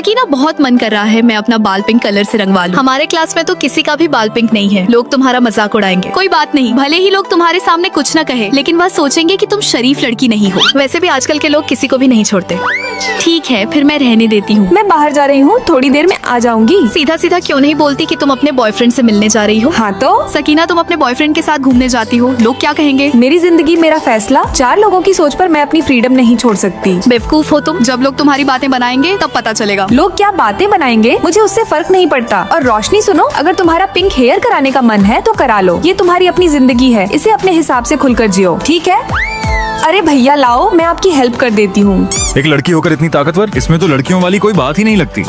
सकीना, बहुत मन कर रहा है मैं अपना बाल पिंक कलर से रंगवा लूं। हमारे क्लास में तो किसी का भी बाल पिंक नहीं है। लोग तुम्हारा मजाक उड़ाएंगे। कोई बात नहीं, भले ही लोग तुम्हारे सामने कुछ न कहे, लेकिन वह सोचेंगे कि तुम शरीफ लड़की नहीं हो। वैसे भी आजकल के लोग किसी को भी नहीं छोड़ते। ठीक है, फिर मैं रहने देती हूँ। मैं बाहर जा रही हूँ, थोड़ी देर में आ जाऊंगी। सीधा सीधा क्यों नहीं बोलती कि तुम अपने बॉयफ्रेंड से मिलने जा रही हो? हाँ तो सकीना, तुम अपने बॉयफ्रेंड के साथ घूमने जाती हो, लोग क्या कहेंगे? मेरी जिंदगी मेरा फैसला। 4 लोगों की सोच पर मैं अपनी फ्रीडम नहीं छोड़ सकती। बेवकूफ हो तुम। जब लोग तुम्हारी बातें बनाएंगे तब पता चलेगा। लोग क्या बातें बनाएंगे, मुझे उससे फर्क नहीं पड़ता। और रोशनी सुनो, अगर तुम्हारा पिंक हेयर कराने का मन है तो करा लो। ये तुम्हारी अपनी जिंदगी है, इसे अपने हिसाब से खुलकर जियो, ठीक है? अरे भैया लाओ, मैं आपकी हेल्प कर देती हूँ। एक लड़की होकर इतनी ताकतवर, इसमें तो लड़कियों वाली कोई बात ही नहीं लगती।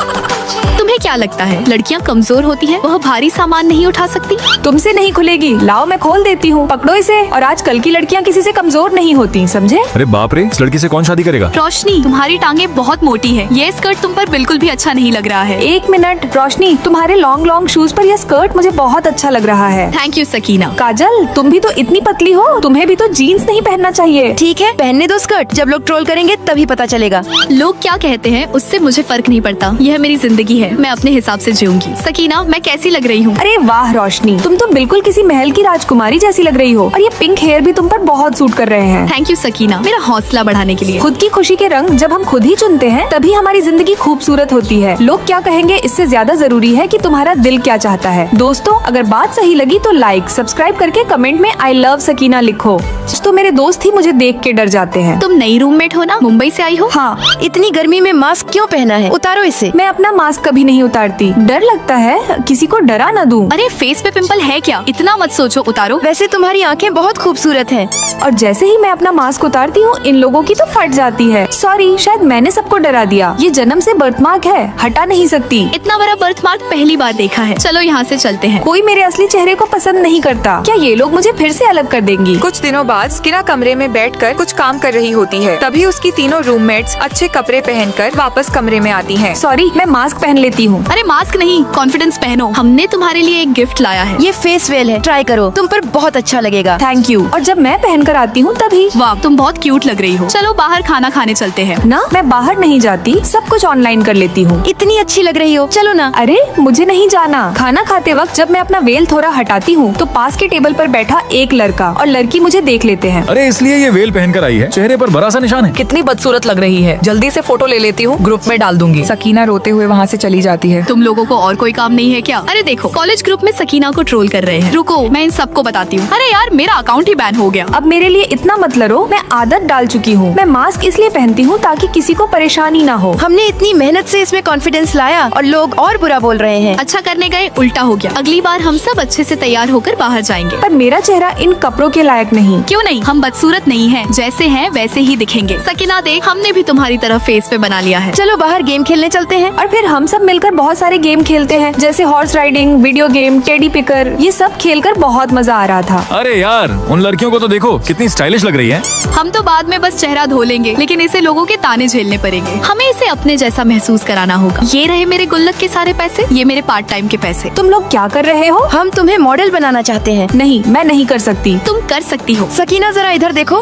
तुम्हें क्या लगता है लड़कियां कमजोर होती हैं? वह भारी सामान नहीं उठा सकती? तुमसे नहीं खुलेगी, लाओ मैं खोल देती हूँ, पकड़ो इसे। और आजकल की लड़कियाँ किसी से कमजोर नहीं होती, समझे? अरे बाप रे, इस लड़की से कौन शादी करेगा? रोशनी, तुम्हारी टांगे बहुत मोटी है, ये स्कर्ट तुम पर बिल्कुल भी अच्छा नहीं लग रहा है। 1 मिनट रोशनी, तुम्हारे लॉन्ग लॉन्ग शूज पर यह स्कर्ट मुझे बहुत अच्छा लग रहा है। Thank you Sakina. काजल, तुम भी तो इतनी पतली हो, तुम्हें भी तो जीन्स नहीं पहनना चाहिए। ठीक है, पहनने दो स्कर्ट, जब लोग ट्रोल करेंगे तभी पता चलेगा। लोग क्या कहते हैं उससे मुझे फर्क नहीं पड़ता। यह मेरी जिंदगी है, मैं अपने हिसाब से जीऊंगी। सकीना, मैं कैसी लग रही हूँ? अरे वाह रोशनी, तुम तो बिल्कुल किसी महल की राजकुमारी जैसी लग रही हो। और ये पिंक हेयर भी तुम पर बहुत सूट कर रहे हैं। थैंक यू सकीना, मेरा हौसला बढ़ाने के लिए। खुद की खुशी के रंग जब हम खुद ही चुनते हैं तभी हमारी जिंदगी खूबसूरत होती है। लोग क्या कहेंगे इससे ज्यादा जरूरी है कि तुम्हारा दिल क्या चाहता है। दोस्तों, अगर बात सही लगी तो लाइक सब्सक्राइब करके कमेंट में आई लव सकीना लिखो। तो मेरे दोस्त ही मुझे देख के डर जाते हैं। तुम नई रूममेट हो ना, मुंबई से आई हो? हाँ, इतनी गर्मी में मास्क क्यों पहना है? उतारो इसे। मैं अपना मास्क कभी नहीं उतारती, डर लगता है किसी को डरा न दूं। अरे फेस पे पिंपल है क्या? इतना मत सोचो, उतारो। वैसे तुम्हारी आंखें बहुत खूबसूरत हैं। और जैसे ही मैं अपना मास्क उतारती हूँ इन लोगों की तो फट जाती है। सॉरी, शायद मैंने सबको डरा दिया। ये जन्म से बर्थमार्क है, हटा नहीं सकती। इतना बड़ा बर्थमार्क पहली बार देखा है। चलो यहाँ से चलते हैं। कोई मेरे असली चेहरे को पसंद नहीं करता। क्या ये लोग मुझे फिर से अलग कर देंगी? कुछ दिनों बाद स्किना कमरे में बैठकर कुछ काम कर रही होती है। तभी उसकी तीनों रूममेट्स अच्छे कपड़े पहनकर वापस कमरे में आती हैं। सॉरी, मैं मास्क पहन लेती हूँ। अरे मास्क नहीं, कॉन्फिडेंस पहनो। हमने तुम्हारे लिए एक गिफ्ट लाया है। ये फेस वेल है, ट्राई करो, तुम पर बहुत अच्छा लगेगा। Thank you. और जब मैं पहन कर आती हूँ तभी वाह, तुम बहुत क्यूट लग रही हो। चलो बाहर खाना खाने चलते हैं। ना, मैं बाहर नहीं जाती, सब कुछ ऑनलाइन कर लेती हूँ। इतनी अच्छी लग रही हो, चलो ना। अरे मुझे नहीं जाना। खाना खाते वक्त जब मैं अपना वेल थोड़ा हटाती हूँ तो पास के टेबल पर बैठा एक लड़का और लड़की मुझे देख लेते हैं। अरे इसलिए ये वेल पहनकर आई है, चेहरे पर बड़ा सा निशान है। कितनी बदसूरत लग रही है, जल्दी से फोटो ले लेती हूँ, ग्रुप में डाल दूंगी। सकीना रोते हुए वहाँ से चली जाती है। तुम लोगों को और कोई काम नहीं है क्या? अरे देखो, कॉलेज ग्रुप में सकीना को ट्रोल कर रहे हैं। रुको, मैं इन सबको बताती हूँ। अरे यार, मेरा अकाउंट ही बैन हो गया। अब मेरे लिए इतना मत लड़ो, मैं आदत डाल चुकी हूँ। मैं मास्क इसलिए पहनती हूँ ताकि किसी को परेशानी ना हो। हमने इतनी मेहनत से इसमें कॉन्फिडेंस लाया और लोग और बुरा बोल रहे हैं। अच्छा करने गए, उल्टा हो गया। अगली बार हम सब अच्छे से तैयार होकर बाहर जाएंगे। पर मेरा चेहरा इन कपड़ों के लायक नहीं। क्यों नहीं? हम बदसूरत नहीं हैं, जैसे हैं वैसे ही दिखेंगे। सकीना देख, हमने भी तुम्हारी तरह फेस पे बना लिया है। चलो बाहर गेम खेलने चलते हैं। और फिर हम सब मिलकर बहुत सारे गेम खेलते हैं, जैसे horse riding, video game, teddy picker. ये सब खेलकर बहुत मजा आ रहा था। अरे यार, उन लड़कियों को तो देखो, कितनी स्टाइलिश लग रही है। हम तो बाद में बस चेहरा धो लेंगे, लेकिन इसे लोगों के ताने झेलने पड़ेंगे। हमें इसे अपने जैसा महसूस कराना होगा। ये रहे मेरे गुल्लक के सारे पैसे, ये मेरे पार्ट टाइम के पैसे। तुम लोग क्या कर रहे हो? हम तुम्हें मॉडल बनाना चाहते हैं। नहीं, मैं नहीं कर सकती। तुम कर सकती हो। सकीना जरा इधर देखो।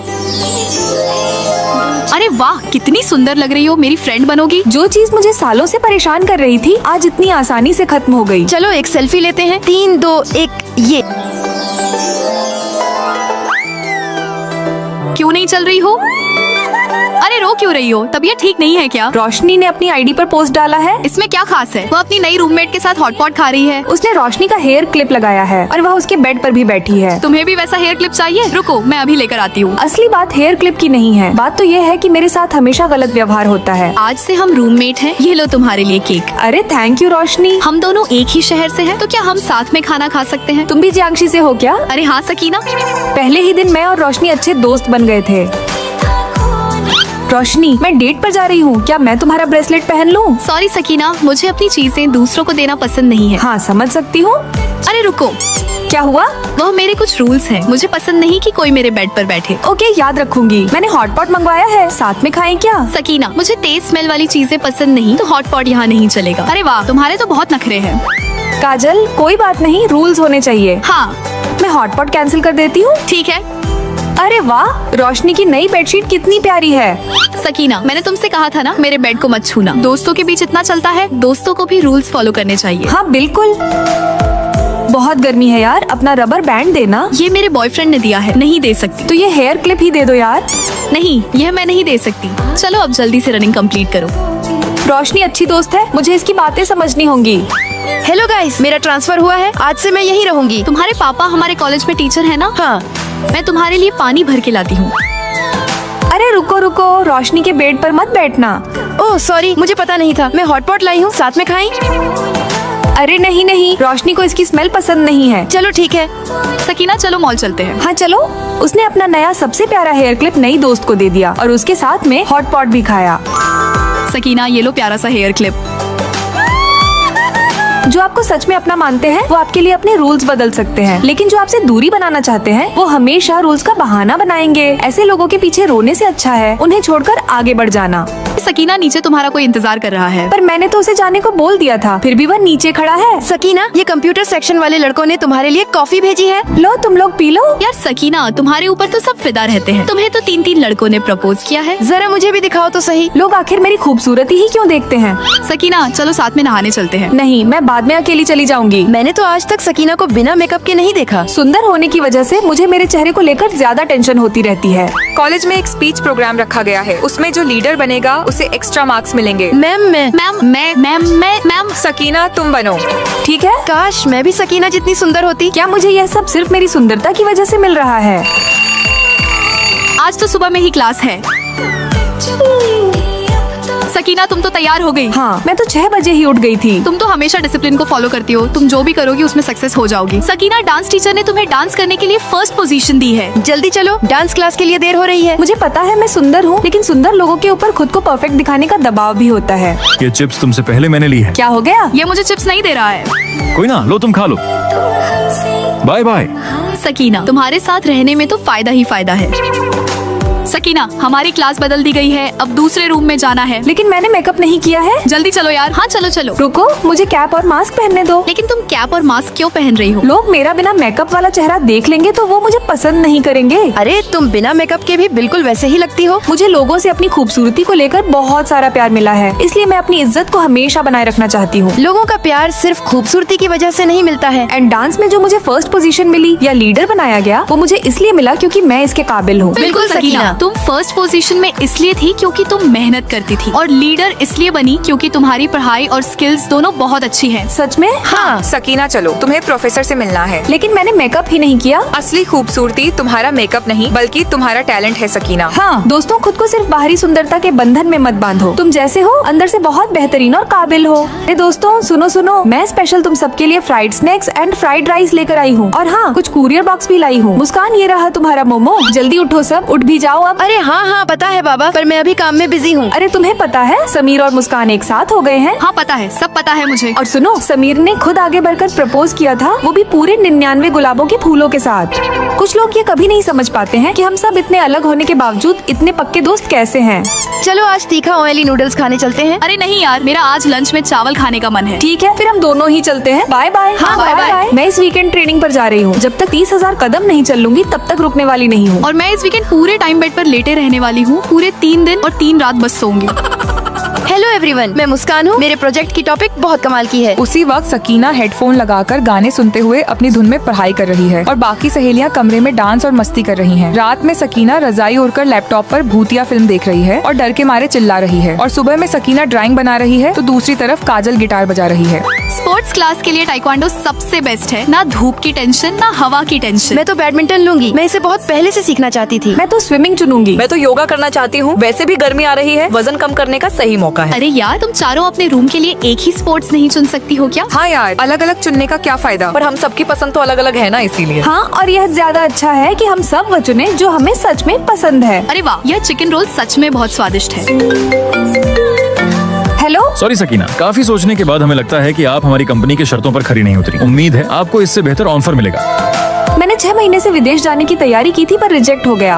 अरे वाह, कितनी सुंदर लग रही हो। मेरी फ्रेंड बनोगी? जो चीज मुझे सालों से परेशान कर रही थी आज इतनी आसानी से खत्म हो गई। चलो एक सेल्फी लेते हैं। 3, 2, 1, ये। क्यों नहीं चल रही हो? अरे रो क्यों रही हो? तबीयत ठीक नहीं है क्या? रोशनी ने अपनी आईडी पर पोस्ट डाला है। इसमें क्या खास है? वो अपनी नई रूममेट के साथ हॉटपॉट खा रही है। उसने रोशनी का हेयर क्लिप लगाया है और वह उसके बेड पर भी बैठी है। तुम्हें भी वैसा हेयर क्लिप चाहिए? रुको, मैं अभी लेकर आती हूँ। असली बात हेयर क्लिप की नहीं है, बात तो ये है कि मेरे साथ हमेशा गलत व्यवहार होता है। आज से हम रूममेट हैं। ये लो तुम्हारे लिए केक। अरे थैंक यू रोशनी। हम दोनों एक ही शहर से हैं, तो क्या हम साथ में खाना खा सकते हैं? तुम भी जियांशी से हो क्या? अरे हाँ सकीना। पहले ही दिन मैं और रोशनी अच्छे दोस्त बन गए थे। रोशनी, मैं डेट पर जा रही हूँ, क्या मैं तुम्हारा ब्रेसलेट पहन लूँ? सॉरी सकीना, मुझे अपनी चीजें दूसरों को देना पसंद नहीं है। हाँ समझ सकती हूँ। अरे रुको, क्या हुआ? वह मेरे कुछ रूल्स हैं। मुझे पसंद नहीं कि कोई मेरे बेड पर बैठे। ओके, याद रखूंगी। मैंने हॉटपॉट मंगवाया है, साथ में खाएं क्या? सकीना, मुझे तेज स्मेल वाली चीजें पसंद नहीं, तो हॉटपॉट यहाँ नहीं चलेगा। अरे वाह, तुम्हारे तो बहुत नखरे हैं। काजल, कोई बात नहीं, रूल्स होने चाहिए। हाँ मैं हॉटपॉट कैंसिल कर देती हूँ। ठीक है। अरे वाह, रोशनी की नई बेडशीट कितनी प्यारी है। सकीना, मैंने तुमसे कहा था ना मेरे बेड को मत छूना। दोस्तों के बीच इतना चलता है, दोस्तों को भी रूल्स फॉलो करने चाहिए। हाँ बिल्कुल। बहुत गर्मी है यार, अपना रबर बैंड देना। ये मेरे बॉयफ्रेंड ने दिया है, नहीं दे सकती। तो ये हेयर क्लिप ही दे दो यार। नहीं, यह मैं नहीं दे सकती। चलो अब जल्दी से रनिंग कंप्लीट करो। रोशनी अच्छी दोस्त है, मुझे इसकी बातें समझनी होंगी। हेलो गाइस, मेरा ट्रांसफर हुआ है, आज से मैं यहीं रहूंगी। तुम्हारे पापा हमारे कॉलेज में टीचर है ना? हाँ। मैं तुम्हारे लिए पानी भर के लाती हूँ। अरे रुको रुको, रोशनी के बेड पर मत बैठना। ओह सॉरी, मुझे पता नहीं था। मैं हॉटपॉट लाई हूँ, साथ में खाएं? अरे नहीं नहीं, रोशनी को इसकी स्मेल पसंद नहीं है। चलो ठीक है। सकीना चलो मॉल चलते हैं। हाँ चलो। उसने अपना नया सबसे प्यारा हेयर क्लिप नई दोस्त को दे दिया और उसके साथ में हॉट पॉट भी खाया। सकीना ये लो प्यारा सा हेयर क्लिप। जो आपको सच में अपना मानते हैं वो आपके लिए अपने रूल्स बदल सकते हैं, लेकिन जो आपसे दूरी बनाना चाहते हैं वो हमेशा रूल्स का बहाना बनाएंगे। ऐसे लोगों के पीछे रोने से अच्छा है उन्हें छोड़कर आगे बढ़ जाना। सकीना नीचे तुम्हारा कोई इंतजार कर रहा है। पर मैंने तो उसे जाने को बोल दिया था, फिर भी वह नीचे खड़ा है। सकीना, ये कंप्यूटर सेक्शन वाले लड़कों ने तुम्हारे लिए कॉफी भेजी है। लो तुम लोग पी लो। यार सकीना, तुम्हारे ऊपर तो सब फिदा रहते हैं। तुम्हें तो 3-3 लड़कों ने प्रपोज किया है। जरा मुझे भी दिखाओ तो सही। लोग आखिर मेरी खूबसूरती ही क्यों देखते हैं? सकीना चलो साथ में नहाने चलते हैं। नहीं, मैं बाद में अकेली चली जाऊंगी। मैंने तो आज तक सकीना को बिना मेकअप के नहीं देखा। सुंदर होने की वजह से मुझे मेरे चेहरे को लेकर ज्यादा टेंशन होती रहती है। कॉलेज में एक स्पीच प्रोग्राम रखा गया है, उसमें जो लीडर बनेगा उसे एक्स्ट्रा मार्क्स मिलेंगे। मैम मैम सकीना तुम बनो। ठीक है। काश मैं भी सकीना जितनी सुंदर होती। क्या मुझे यह सब सिर्फ मेरी सुंदरता की वजह से मिल रहा है? आज तो सुबह में ही क्लास है। सकीना तुम तो तैयार हो गई। हाँ, मैं तो 6 बजे ही उठ गई थी। तुम तो हमेशा डिसिप्लिन को फॉलो करती हो। तुम जो भी करोगी उसमें सक्सेस हो जाओगी। सकीना, डांस टीचर ने तुम्हें डांस करने के लिए फर्स्ट पोजीशन दी है। जल्दी चलो, डांस क्लास के लिए देर हो रही है। मुझे पता है मैं सुंदर हूँ, लेकिन सुंदर लोगों के ऊपर खुद को परफेक्ट दिखाने का दबाव भी होता है। ये चिप्स तुमसे पहले मैंने ली है। क्या हो गया? ये मुझे चिप्स नहीं दे रहा है। कोई ना, लो तुम खा लो। Bye bye. सकीना, तुम्हारे साथ रहने में तो फायदा ही फायदा है। सकीना, हमारी क्लास बदल दी गई है, अब दूसरे रूम में जाना है। लेकिन मैंने मेकअप नहीं किया है। जल्दी चलो यार। हाँ चलो चलो। रुको, मुझे कैप और मास्क पहनने दो। लेकिन तुम कैप और मास्क क्यों पहन रही हो? लोग मेरा बिना मेकअप वाला चेहरा देख लेंगे तो वो मुझे पसंद नहीं करेंगे। अरे तुम बिना मेकअप के भी बिल्कुल वैसे ही लगती हो। मुझे लोगों से अपनी खूबसूरती को लेकर बहुत सारा प्यार मिला है, इसलिए मैं अपनी इज्जत को हमेशा बनाए रखना चाहती हूँ। लोगों का प्यार सिर्फ खूबसूरती की वजह से नहीं मिलता है। एंड डांस में जो मुझे फर्स्ट पोजीशन मिली या लीडर बनाया गया वो मुझे इसलिए मिला क्योंकि मैं इसके काबिल हूँ। बिल्कुल सकीना, तुम फर्स्ट पोजीशन में इसलिए थी क्योंकि तुम मेहनत करती थी, और लीडर इसलिए बनी क्योंकि तुम्हारी पढ़ाई और स्किल्स दोनों बहुत अच्छी हैं। सच में? हाँ सकीना चलो, तुम्हें प्रोफेसर से मिलना है। लेकिन मैंने मेकअप ही नहीं किया। असली खूबसूरती तुम्हारा मेकअप नहीं बल्कि तुम्हारा टैलेंट है सकीना। हाँ दोस्तों, खुद को सिर्फ बाहरी सुंदरता के बंधन में मत बांधो। तुम जैसे हो अंदर से बहुत बेहतरीन और काबिल हो। अरे दोस्तों सुनो सुनो, मैं स्पेशल तुम सबके लिए fried snacks and fried rice लेकर आई हूँ, और हाँ कुछ कुरियर बॉक्स भी लाई हूँ। मुस्कान, ये रहा तुम्हारा मोमो। जल्दी उठो सब, उठ भी जाओ अब। अरे हाँ पता है बाबा, पर मैं अभी काम में बिजी हूँ। अरे तुम्हें पता है समीर और मुस्कान एक साथ हो गए हैं? हाँ पता है, सब पता है मुझे। और सुनो, समीर ने खुद आगे बढ़कर प्रपोज किया था, वो भी पूरे 99 गुलाबों के फूलों के साथ। कुछ लोग ये कभी नहीं समझ पाते हैं कि हम सब इतने अलग होने के बावजूद इतने पक्के दोस्त कैसे हैं। चलो आज तीखा ऑयली नूडल्स खाने चलते हैं। अरे नहीं यार, मेरा आज लंच में चावल खाने का मन है। ठीक है, फिर हम दोनों ही चलते हैं। Bye bye. हाँ, बाय बाय। मैं इस वीकेंड ट्रेनिंग पर जा रही हूँ। जब तक 30,000 कदम नहीं चल लूंगी तब तक रुकने वाली नहीं हूँ। और मैं इस वीकेंड पूरे टाइम बेड पर लेटे रहने वाली हूँ। पूरे 3 दिन और 3 रात बस सोऊंगी। हेलो एवरीवन, मैं मुस्कान हूँ। मेरे प्रोजेक्ट की टॉपिक बहुत कमाल की है। उसी वक्त सकीना हेडफोन लगाकर गाने सुनते हुए अपनी धुन में पढ़ाई कर रही है और बाकी सहेलियां कमरे में डांस और मस्ती कर रही हैं। रात में सकीना रजाई ओढ़कर लैपटॉप पर भूतिया फिल्म देख रही है और डर के मारे चिल्ला रही है। और सुबह में सकीना ड्राइंग बना रही है तो दूसरी तरफ काजल गिटार बजा रही है। स्पोर्ट्स क्लास के लिए टाइक्वांडो सबसे बेस्ट है। ना धूप की टेंशन, ना हवा की टेंशन। मैं तो बैडमिंटन लूंगी, मैं इसे बहुत पहले से सीखना चाहती थी। मैं तो स्विमिंग चुनूंगी। मैं तो योगा करना चाहती हूँ, वैसे भी गर्मी आ रही है, वजन कम करने का सही मौका है। अरे यार, तुम चारों अपने रूम के लिए एक ही स्पोर्ट्स नहीं चुन सकती हो क्या? हाँ यार, अलग अलग चुनने का क्या फायदा। पर हम सबकी पसंद तो अलग अलग है ना, इसीलिए। हाँ, और यह ज्यादा अच्छा है कि हम सब वो चुने जो हमें सच में पसंद है। अरे वाह, यह चिकन रोल सच में बहुत स्वादिष्ट है। हेलो। सॉरी सकीना, काफी सोचने के बाद हमें लगता है कि आप हमारी कंपनी की शर्तों पर खरी नहीं उतरी। उम्मीद है आपको इससे बेहतर ऑफर मिलेगा। मैंने 6 महीने से विदेश जाने की तैयारी की थी पर रिजेक्ट हो गया।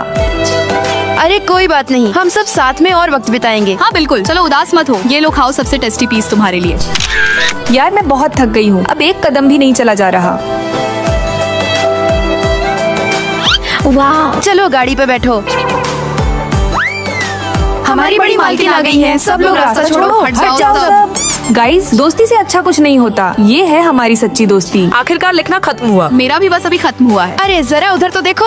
अरे कोई बात नहीं, हम सब साथ में और वक्त बिताएंगे। हाँ बिल्कुल, चलो उदास मत हो। ये लो खाओ सबसे टेस्टी पीस तुम्हारे लिए। यार मैं बहुत थक गई हूँ, अब एक कदम भी नहीं चला जा रहा। वाह, चलो गाड़ी पे बैठो। हमारी बड़ी मालकिन आ गई है। सब लोग रास्ता छोड़ो, हट जाओ सब। गाइस, दोस्ती से अच्छा कुछ नहीं होता। ये है हमारी सच्ची दोस्ती। आखिरकार लिखना खत्म हुआ। मेरा भी बस अभी खत्म हुआ है। अरे जरा उधर तो देखो।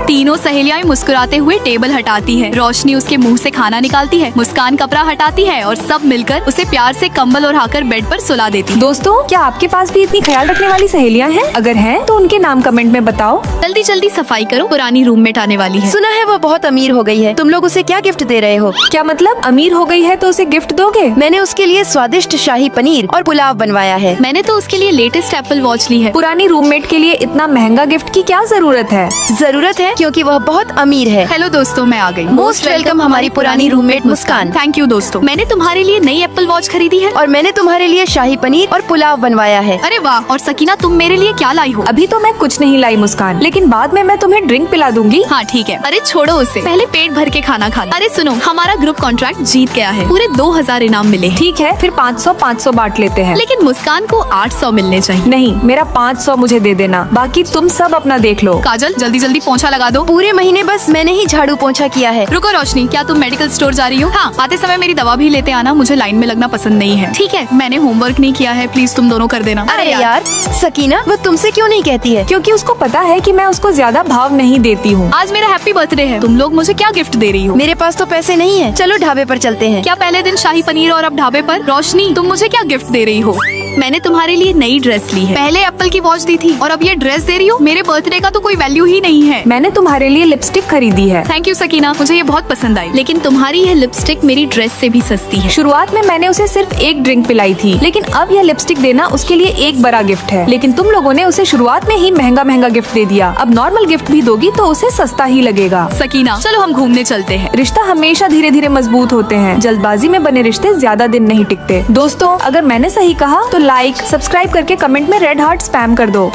तीनों सहेलियां मुस्कुराते हुए टेबल हटाती है। रोशनी उसके मुंह से खाना निकालती है। मुस्कान कपड़ा हटाती है और सब मिलकर उसे प्यार से कंबल ओढ़ाकर बेड पर सुला देती है। दोस्तों, क्या आपके पास भी इतनी ख्याल रखने वाली सहेलियां हैं? अगर हैं, तो उनके नाम कमेंट में बताओ। जल्दी जल्दी सफाई करो, पुरानी रूममेट आने वाली है। सुना है वो बहुत अमीर हो गई है। तुम लोग उसे क्या गिफ्ट दे रहे हो? क्या मतलब अमीर हो गई है तो उसे गिफ्ट दोगे? मैंने उसके लिए स्वादिष्ट शाही पनीर और पुलाव बनवाया है। मैंने तो उसके लिए लेटेस्ट एप्पल वॉच ली है। पुरानी रूममेट के लिए इतना महंगा गिफ्ट की क्या जरूरत है? जरूरत है क्योंकि वह बहुत अमीर है। हेलो दोस्तों, मैं आ गई। मोस्ट वेलकम हमारी पुरानी रूममेट मुस्कान। थैंक यू दोस्तों। मैंने तुम्हारे लिए नई एप्पल वॉच खरीदी है। और मैंने तुम्हारे लिए शाही पनीर और पुलाव बनवाया है। अरे वाह। और सकीना, तुम मेरे लिए क्या लाई हो? अभी तो मैं कुछ नहीं लाई मुस्कान, लेकिन बाद में मैं तुम्हें ड्रिंक पिला दूंगी। हाँ ठीक है। अरे छोड़ो उसे, पहले पेट भर के खाना खा लो। अरे सुनो, हमारा ग्रुप कॉन्ट्रैक्ट जीत गया है। पूरे 2000 इनाम मिले हैं। ठीक है, फिर 500 बांट लेते हैं। लेकिन मुस्कान को 800 मिलने चाहिए। नहीं, मेरा 500 मुझे दे देना, बाकी तुम सब अपना देख लो। काजल, जल्दी जल्दी पोंछा लगा दो। पूरे महीने बस मैंने ही झाड़ू पोंछा किया है। रुको रोशनी, क्या तुम मेडिकल स्टोर जा रही हो? हाँ, आते समय मेरी दवा भी लेते आना। मुझे लाइन में लगना पसंद नहीं है। ठीक है, मैंने होमवर्क नहीं किया है, प्लीज तुम दोनों कर देना। अरे यार, सकीना वो तुमसे क्यों नहीं कहती है? क्योंकि उसको पता है कि मैं उसको ज्यादा भाव नहीं देती हूँ। आज मेरा हैप्पी बर्थडे है। तुम लोग मुझे क्या गिफ्ट दे रही हो? मेरे पास तो पैसे नहीं है। चलो ढाबे पर चलते हैं। क्या पहले दिन शाही पनीर और अब ढाबे पर? रोशनी, तुम मुझे क्या गिफ्ट दे रही हो? मैंने तुम्हारे लिए नई ड्रेस ली है। पहले एप्पल की वॉच दी थी और अब ये ड्रेस दे रही हो। मेरे बर्थडे का तो कोई वैल्यू ही नहीं है। मैंने तुम्हारे लिए लिपस्टिक खरीदी है। थैंक यू सकीना, मुझे ये बहुत पसंद आई। लेकिन तुम्हारी यह लिपस्टिक मेरी ड्रेस से भी सस्ती है। शुरुआत में मैंने उसे सिर्फ एक ड्रिंक पिलाई थी, लेकिन अब यह लिपस्टिक देना उसके लिए एक बड़ा गिफ्ट है। लेकिन तुम लोगों ने उसे शुरुआत में ही महंगा महंगा गिफ्ट दे दिया। अब नॉर्मल गिफ्ट भी दोगी तो उसे सस्ता ही लगेगा। सकीना, चलो हम घूमने चलते हैं। रिश्ता हमेशा धीरे धीरे मजबूत होते हैं। जल्दबाजी में बने रिश्ते ज्यादा दिन नहीं टिकते। दोस्तों, अगर मैंने सही कहा तो लाइक, सब्सक्राइब करके कमेंट में रेड हार्ट स्पैम कर दो।